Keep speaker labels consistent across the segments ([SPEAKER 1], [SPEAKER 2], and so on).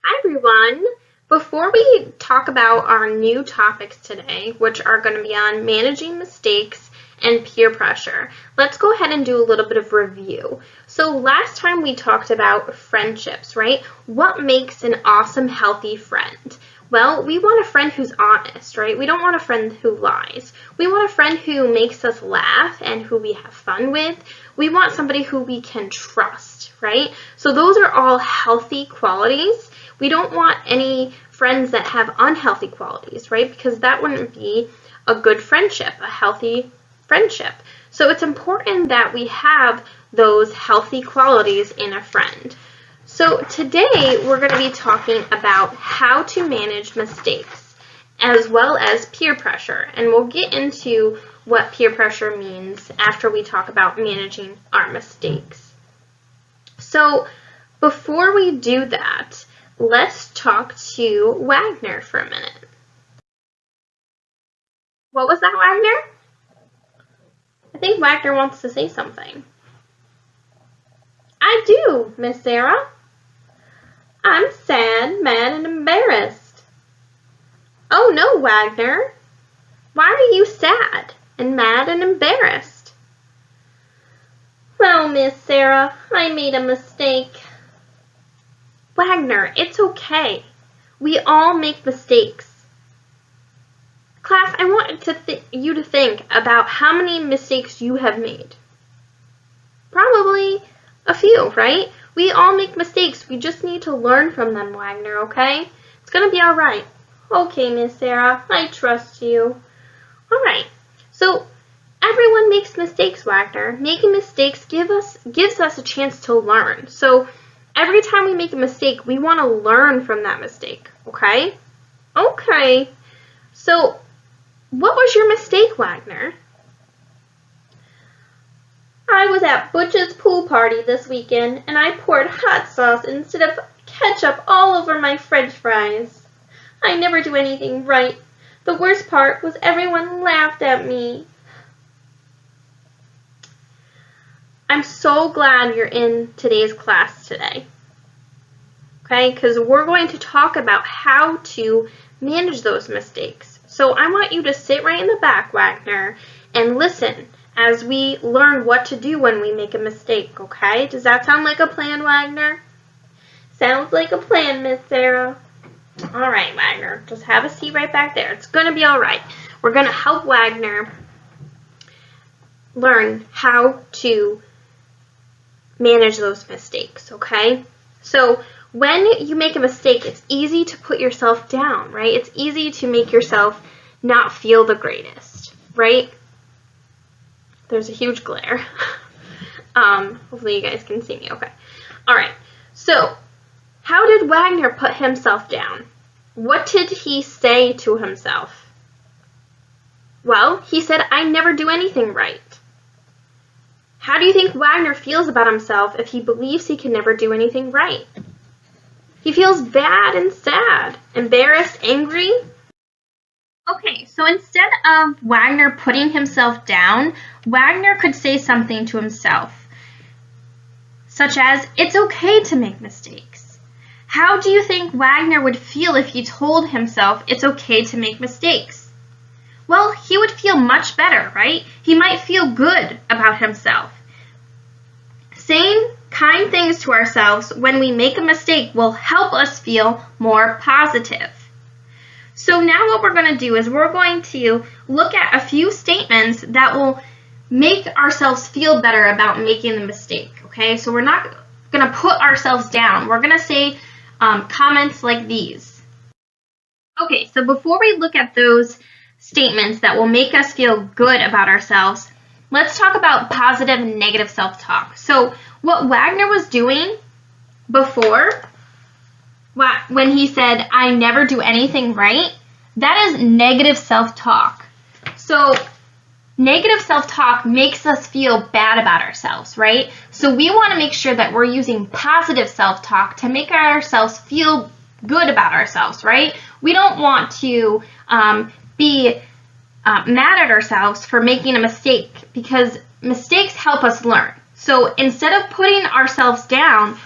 [SPEAKER 1] Hi everyone! Before we talk about our new topics today, which are going to be on managing mistakes and peer pressure, let's go ahead and do a little bit of review. So last time we talked about friendships, right? What makes an awesome, healthy friend? Well, we want a friend who's honest, right? We don't want a friend who lies. We want a friend who makes us laugh and who we have fun with. We want somebody who we can trust, right? So those are all healthy qualities. We don't want any friends that have unhealthy qualities, right? Because that wouldn't be a good friendship, a healthy friendship. So it's important that we have those healthy qualities in a friend. So today we're going to be talking about how to manage mistakes as well as peer pressure. And we'll get into what peer pressure means after we talk about managing our mistakes. So before we do that, let's talk to Wagner for a minute. What was that, Wagner? I think Wagner wants to say something. I do, Miss Sarah. I'm sad, mad, and embarrassed. Oh no, Wagner. Why are you sad and mad and embarrassed? Well, Miss Sarah, I made a mistake. Wagner, it's okay. We all make mistakes. Class, I want you to think about how many mistakes you have made. Probably a few, right? We all make mistakes. We just need to learn from them, Wagner, okay? It's going to be all right. Okay, Miss Sarah, I trust you. All right. So everyone makes mistakes, Wagner. Making mistakes gives us a chance to learn. So every time we make a mistake, we want to learn from that mistake, okay? Okay. So what was your mistake, Wagner? I was at Butch's pool party this weekend, and I poured hot sauce instead of ketchup all over my French fries. I never do anything right. The worst part was everyone laughed at me. I'm so glad you're in today's class today. Okay, because we're going to talk about how to manage those mistakes. So I want you to sit right in the back, Wagner, and listen as we learn what to do when we make a mistake, okay? Does that sound like a plan, Wagner? Sounds like a plan, Miss Sarah. All right, Wagner, just have a seat right back there. It's going to be all right. We're going to help Wagner learn how to manage those mistakes, okay? So when you make a mistake, it's easy to put yourself down, right? It's easy to make yourself not feel the greatest, right? There's a huge glare. Hopefully you guys can see me okay. All right, so how did Wagner put himself down? What did he say to himself? Well, he said, I never do anything right. How do you think Wagner feels about himself if he believes he can never do anything right? He feels bad and sad, embarrassed, angry. Okay, so instead of Wagner putting himself down, Wagner could say something to himself, such as, it's okay to make mistakes. How do you think Wagner would feel if he told himself it's okay to make mistakes? Well, he would feel much better, right? He might feel good about himself. Saying kind things to ourselves when we make a mistake will help us feel more positive. So now what we're going to do is we're going to look at a few statements that will make ourselves feel better about making the mistake, okay? So we're not going to put ourselves down. We're going to say comments like these. Okay, so before we look at those statements that will make us feel good about ourselves, let's talk about positive and negative self-talk. So what Wagner was doing before, when he said, I never do anything right, that is negative self-talk. So negative self-talk makes us feel bad about ourselves, right? So we want to make sure that we're using positive self-talk to make ourselves feel good about ourselves, right? We don't want to be mad at ourselves for making a mistake because mistakes help us learn. So instead of putting ourselves down,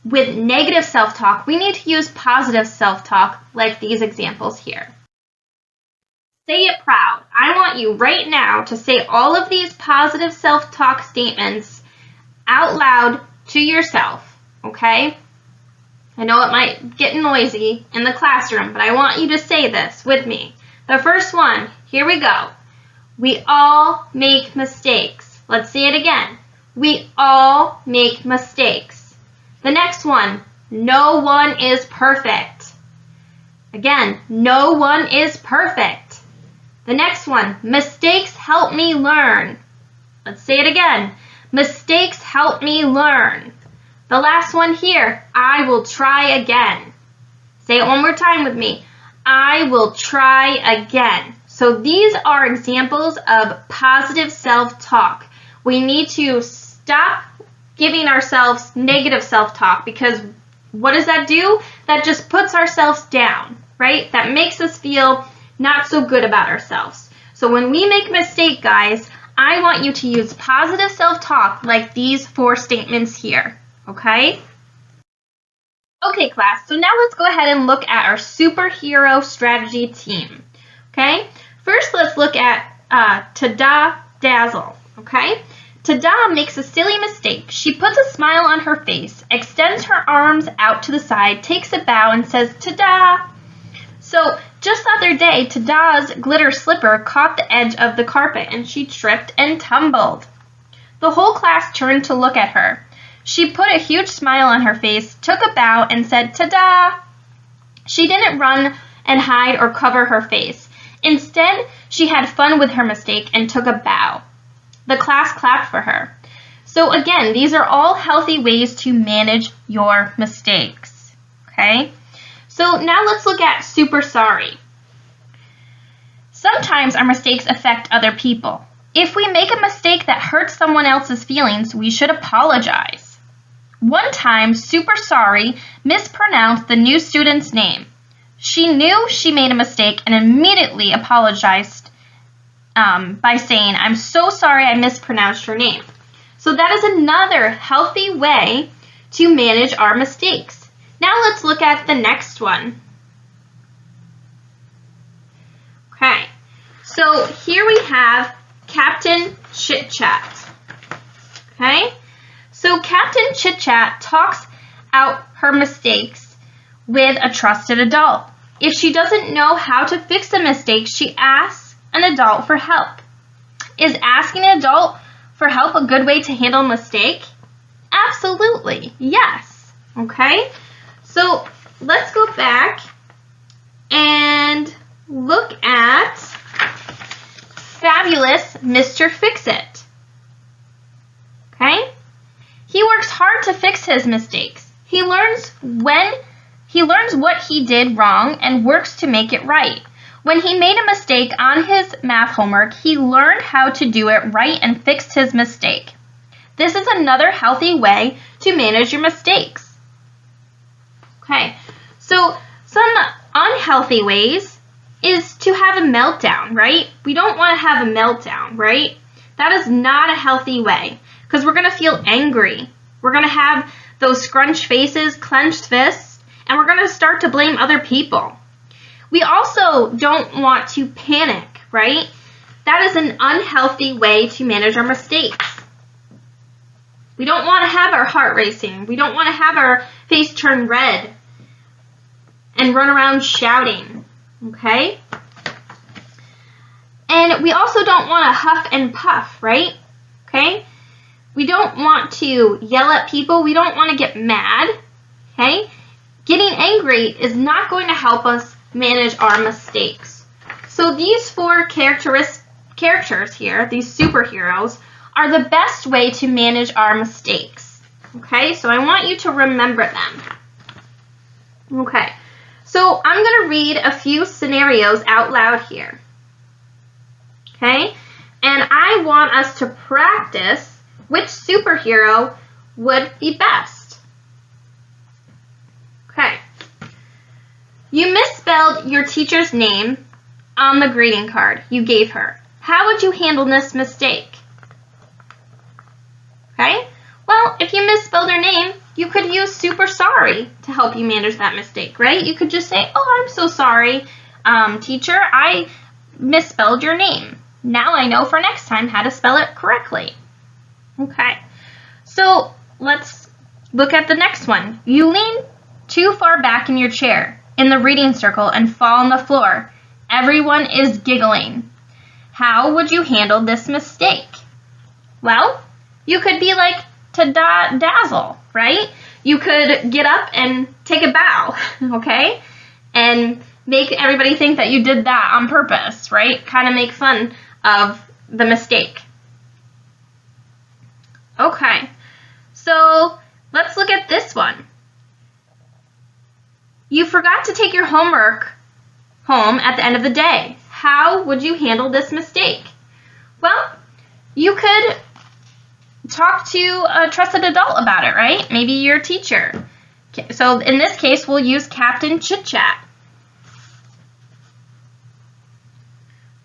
[SPEAKER 1] with negative self-talk, we need to use positive self-talk like these examples here. Say it proud. I want you right now to say all of these positive self-talk statements out loud to yourself, okay? I know it might get noisy in the classroom, but I want you to say this with me. The first one, here we go. We all make mistakes. Let's say it again. We all make mistakes. The next one, no one is perfect. Again, no one is perfect. The next one, mistakes help me learn. Let's say it again. Mistakes help me learn. The last one here, I will try again. Say it one more time with me. I will try again. So these are examples of positive self-talk. We need to stop giving ourselves negative self-talk, because what does that do? That just puts ourselves down, right? That makes us feel not so good about ourselves. So when we make a mistake, guys, I want you to use positive self-talk like these 4 statements here, okay? Okay, class, so now let's go ahead and look at our superhero strategy team, okay? First, let's look at Tada Dazzle, okay? Tada makes a silly mistake. She puts a smile on her face, extends her arms out to the side, takes a bow, and says, "Tada!" So, just the other day, Tada's glitter slipper caught the edge of the carpet, and she tripped and tumbled. The whole class turned to look at her. She put a huge smile on her face, took a bow, and said, "Tada!" She didn't run and hide or cover her face. Instead, she had fun with her mistake and took a bow. The class clapped for her. So again, these are all healthy ways to manage your mistakes, okay? So now let's look at super sorry. Sometimes our mistakes affect other people. If we make a mistake that hurts someone else's feelings, we should apologize. One time, super sorry mispronounced the new student's name. She knew she made a mistake and immediately apologized by saying, "I'm so sorry I mispronounced her name." So that is another healthy way to manage our mistakes. Now let's look at the next one. Okay, so here we have Captain Chit Chat. Okay, so Captain Chit Chat talks out her mistakes with a trusted adult. If she doesn't know how to fix a mistake, she asks an adult for help. Is asking an adult for help a good way to handle a mistake? Absolutely, yes. Okay, so let's go back and look at fabulous Mr. Fix-It. Okay, he works hard to fix his mistakes. He learns what he did wrong and works to make it right. When he made a mistake on his math homework, he learned how to do it right and fixed his mistake. This is another healthy way to manage your mistakes. Okay, so some unhealthy ways is to have a meltdown, right? We don't want to have a meltdown, right? That is not a healthy way, because we're going to feel angry. We're going to have those scrunched faces, clenched fists, and we're going to start to blame other people. We also don't want to panic, right? That is an unhealthy way to manage our mistakes. We don't want to have our heart racing. We don't want to have our face turn red and run around shouting, okay? And we also don't want to huff and puff, right? Okay? We don't want to yell at people. We don't want to get mad, okay? Getting angry is not going to help us manage our mistakes. So these 4 characters here, these superheroes, are the best way to manage our mistakes. Okay, so I want you to remember them. Okay, so I'm going to read a few scenarios out loud here. Okay, and I want us to practice which superhero would be best. Okay. You misspelled your teacher's name on the greeting card you gave her. How would you handle this mistake? Okay? Well, if you misspelled her name, you could use super sorry to help you manage that mistake, right? You could just say, oh, I'm so sorry, teacher, I misspelled your name. Now I know for next time how to spell it correctly. Okay, so let's look at the next one. You lean too far back in your chair in the reading circle and fall on the floor. Everyone is giggling. How would you handle this mistake? Well, you could be like dazzle, right? You could get up and take a bow, okay? And make everybody think that you did that on purpose, right? Kind of make fun of the mistake. Okay, so let's look at this one. You forgot to take your homework home at the end of the day. How would you handle this mistake? Well, you could talk to a trusted adult about it, right? Maybe your teacher. So in this case, we'll use Captain Chit Chat.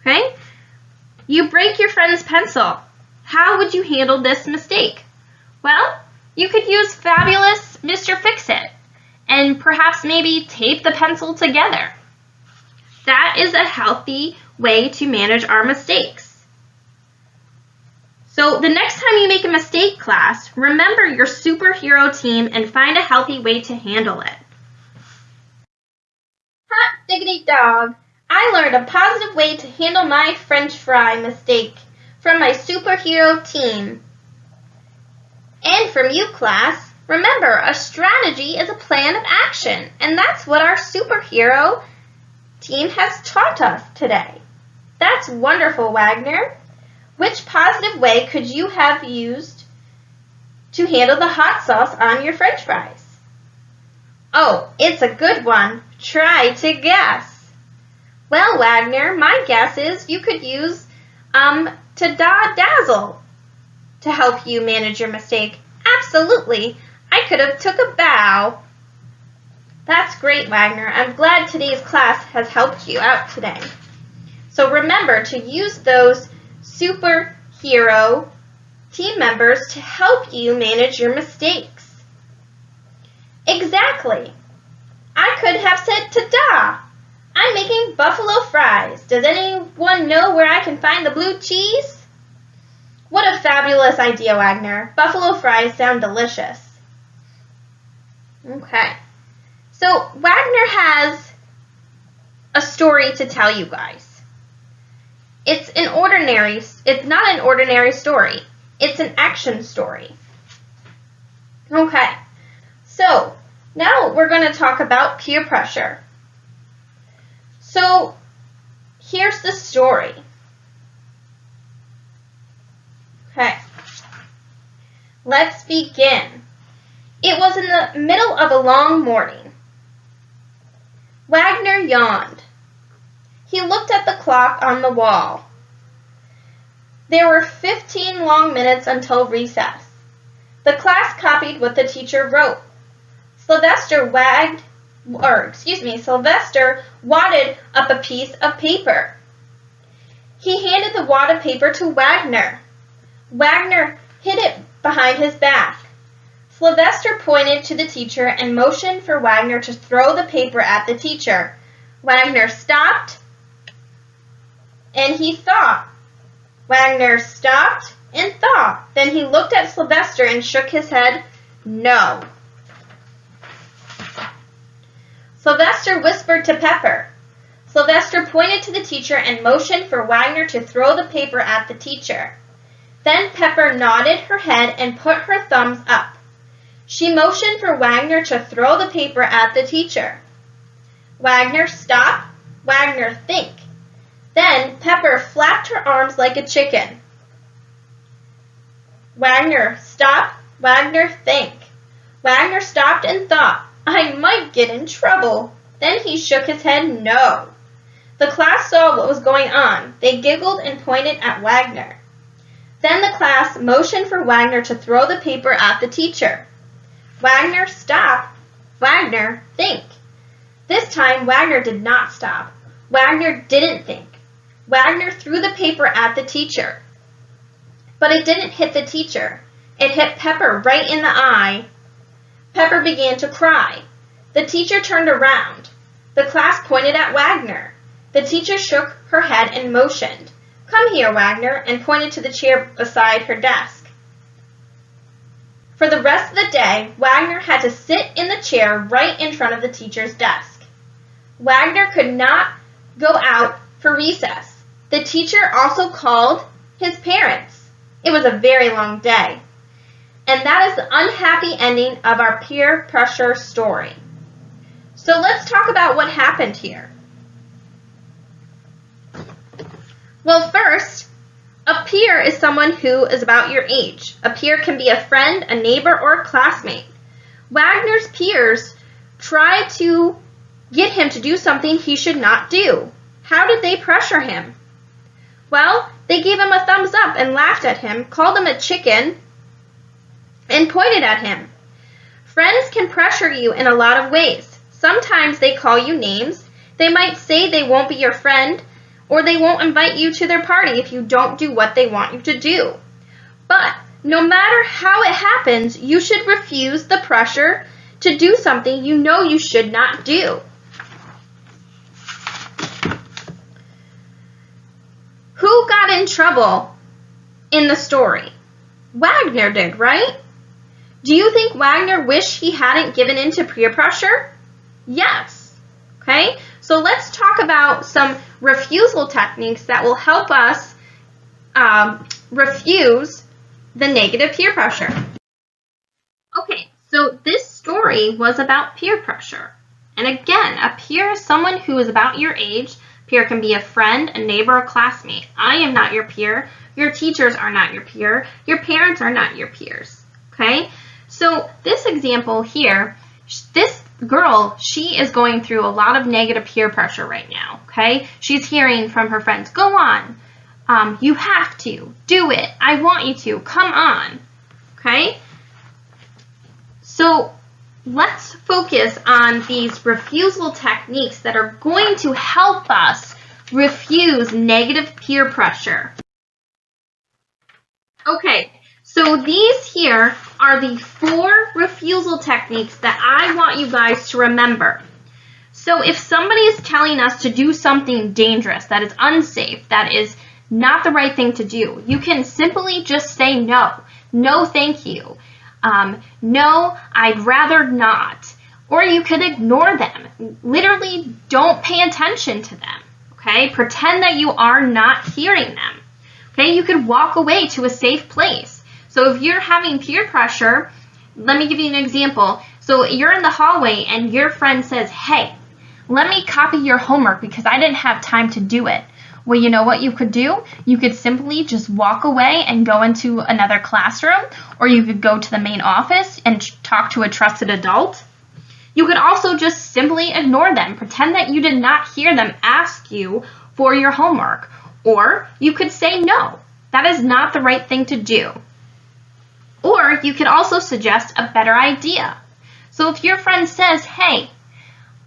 [SPEAKER 1] Okay? You break your friend's pencil. How would you handle this mistake? Well, you could use fabulous Mr. Fix-It and perhaps maybe tape the pencil together. That is a healthy way to manage our mistakes. So the next time you make a mistake, class, remember your superhero team and find a healthy way to handle it. Hot diggity dog! I learned a positive way to handle my French fry mistake from my superhero team. And from you, class, remember, a strategy is a plan of action, and that's what our superhero team has taught us today. That's wonderful, Wagner. Which positive way could you have used to handle the hot sauce on your French fries? Oh, it's a good one. Try to guess. Well, Wagner, my guess is you could use dazzle to help you manage your mistake. Absolutely. I could have took a bow. That's great, Wagner. I'm glad today's class has helped you out today. So remember to use those superhero team members to help you manage your mistakes. Exactly. I could have said, ta-da! I'm making buffalo fries. Does anyone know where I can find the blue cheese? What a fabulous idea, Wagner. Buffalo fries sound delicious. Okay. So Wagner has a story to tell you guys. It's not an ordinary story. It's an action story. Okay. So now we're going to talk about peer pressure. So here's the story. Okay. Let's begin. It was in the middle of a long morning. Wagner yawned. He looked at the clock on the wall. There were 15 long minutes until recess. The class copied what the teacher wrote. Sylvester wadded up a piece of paper. He handed the wad of paper to Wagner. Wagner hid it behind his back. Sylvester pointed to the teacher and motioned for Wagner to throw the paper at the teacher. Wagner stopped and he thought. Wagner stopped and thought. Then he looked at Sylvester and shook his head, no. Sylvester whispered to Pepper. Sylvester pointed to the teacher and motioned for Wagner to throw the paper at the teacher. Then Pepper nodded her head and put her thumbs up. She motioned for Wagner to throw the paper at the teacher. Wagner, stop. Wagner, think. Then Pepper flapped her arms like a chicken. Wagner, stop. Wagner, think. Wagner stopped and thought, I might get in trouble. Then he shook his head, no. The class saw what was going on. They giggled and pointed at Wagner. Then the class motioned for Wagner to throw the paper at the teacher. Wagner, stop. Wagner, think. This time, Wagner did not stop. Wagner didn't think. Wagner threw the paper at the teacher. But it didn't hit the teacher. It hit Pepper right in the eye. Pepper began to cry. The teacher turned around. The class pointed at Wagner. The teacher shook her head and motioned. "Come here, Wagner," and pointed to the chair beside her desk. For the rest of the day, Wagner had to sit in the chair right in front of the teacher's desk. Wagner could not go out for recess. The teacher also called his parents. It was a very long day. And that is the unhappy ending of our peer pressure story. So let's talk about what happened here. Well, first, a peer is someone who is about your age. A peer can be a friend, a neighbor, or a classmate. Wagner's peers tried to get him to do something he should not do. How did they pressure him? Well, they gave him a thumbs up and laughed at him, called him a chicken, and pointed at him. Friends can pressure you in a lot of ways. Sometimes they call you names. They might say they won't be your friend, or they won't invite you to their party if you don't do what they want you to do. But no matter how it happens, you should refuse the pressure to do something you know you should not do. Who got in trouble in the story? Wagner did, right? Do you think Wagner wished he hadn't given in to peer pressure? Yes. Okay, so let's talk about some refusal techniques that will help us refuse the negative peer pressure. Okay, so this story was about peer pressure. And again, a peer is someone who is about your age. Peer can be a friend, a neighbor, a classmate. I am not your peer. Your teachers are not your peer. Your parents are not your peers. Okay? So this example here, this girl, she is going through a lot of negative peer pressure right now. Okay? She's hearing from her friends, "Go on. You have to. Do it. I want you to. Come on." Okay? So let's focus on these refusal techniques that are going to help us refuse negative peer pressure. Okay, so these here are the 4 refusal techniques that I want you guys to remember. So if somebody is telling us to do something dangerous, that is unsafe, that is not the right thing to do, you can simply just say no. No, thank you. No, I'd rather not. Or you could ignore them. Literally, don't pay attention to them. Okay? Pretend that you are not hearing them. Okay? You could walk away to a safe place. So if you're having peer pressure, let me give you an example. So you're in the hallway and your friend says, "Hey, let me copy your homework because I didn't have time to do it." Well, you know what you could do? You could simply just walk away and go into another classroom, or you could go to the main office and talk to a trusted adult. You could also just simply ignore them. Pretend that you did not hear them ask you for your homework. Or you could say no. That is not the right thing to do. Or you could also suggest a better idea. So if your friend says, "Hey,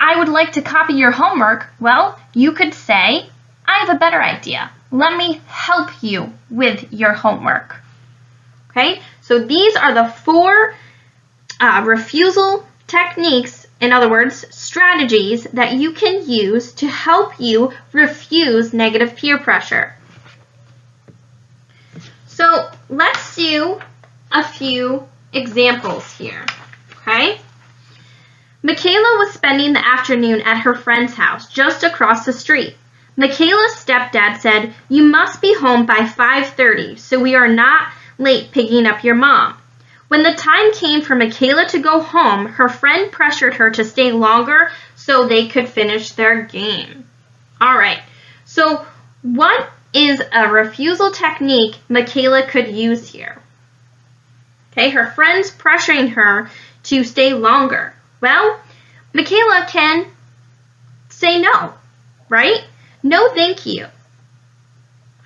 [SPEAKER 1] I would like to copy your homework," well, you could say, "I have a better idea. Let me help you with your homework." Okay, so these are the 4 refusal techniques, in other words, strategies that you can use to help you refuse negative peer pressure. So let's do a few examples here, okay? Michaela was spending the afternoon at her friend's house just across the street. Michaela's stepdad said, "You must be home by 5:30, so we are not late picking up your mom." When the time came for Michaela to go home, her friend pressured her to stay longer so they could finish their game. All right, so what is a refusal technique Michaela could use here? Okay, her friend's pressuring her to stay longer. Well, Michaela can say no, right? No, thank you.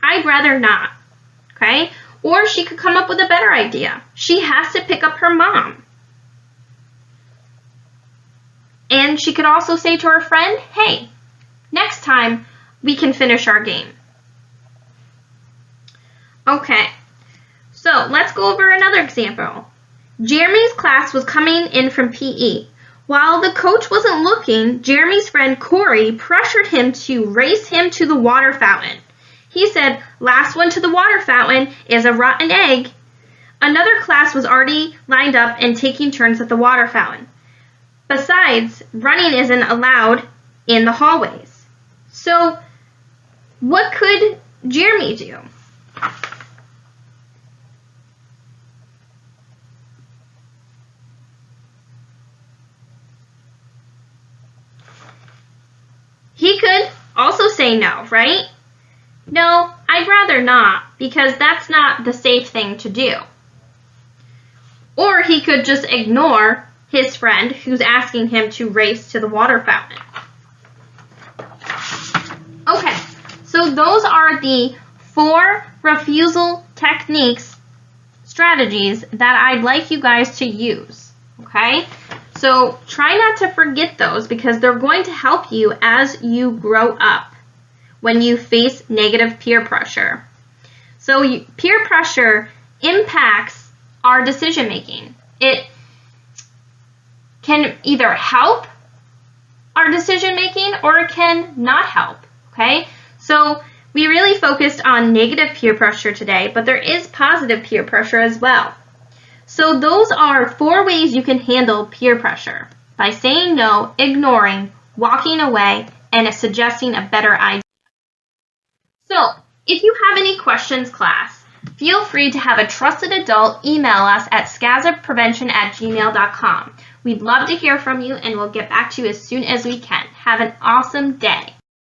[SPEAKER 1] I'd rather not, okay? Or she could come up with a better idea. She has to pick up her mom. And she could also say to her friend, "Hey, next time we can finish our game." Okay, so let's go over another example. Jeremy's class was coming in from PE. While the coach wasn't looking, Jeremy's friend Corey pressured him to race him to the water fountain. He said, "Last one to the water fountain is a rotten egg." Another class was already lined up and taking turns at the water fountain. Besides, running isn't allowed in the hallways. So, what could Jeremy do? He could also say no, right? No, I'd rather not, because that's not the safe thing to do. Or he could just ignore his friend who's asking him to race to the water fountain. Okay, so those are the 4 refusal techniques, strategies that I'd like you guys to use, okay? So try not to forget those because they're going to help you as you grow up when you face negative peer pressure. So peer pressure impacts our decision making. It can either help our decision making or it can not help, okay? So we really focused on negative peer pressure today, but there is positive peer pressure as well. So those are 4 ways you can handle peer pressure: by saying no, ignoring, walking away, and suggesting a better idea. So if you have any questions, class, feel free to have a trusted adult email us at scazaprevention@gmail.com. We'd love to hear from you and we'll get back to you as soon as we can. Have an awesome day.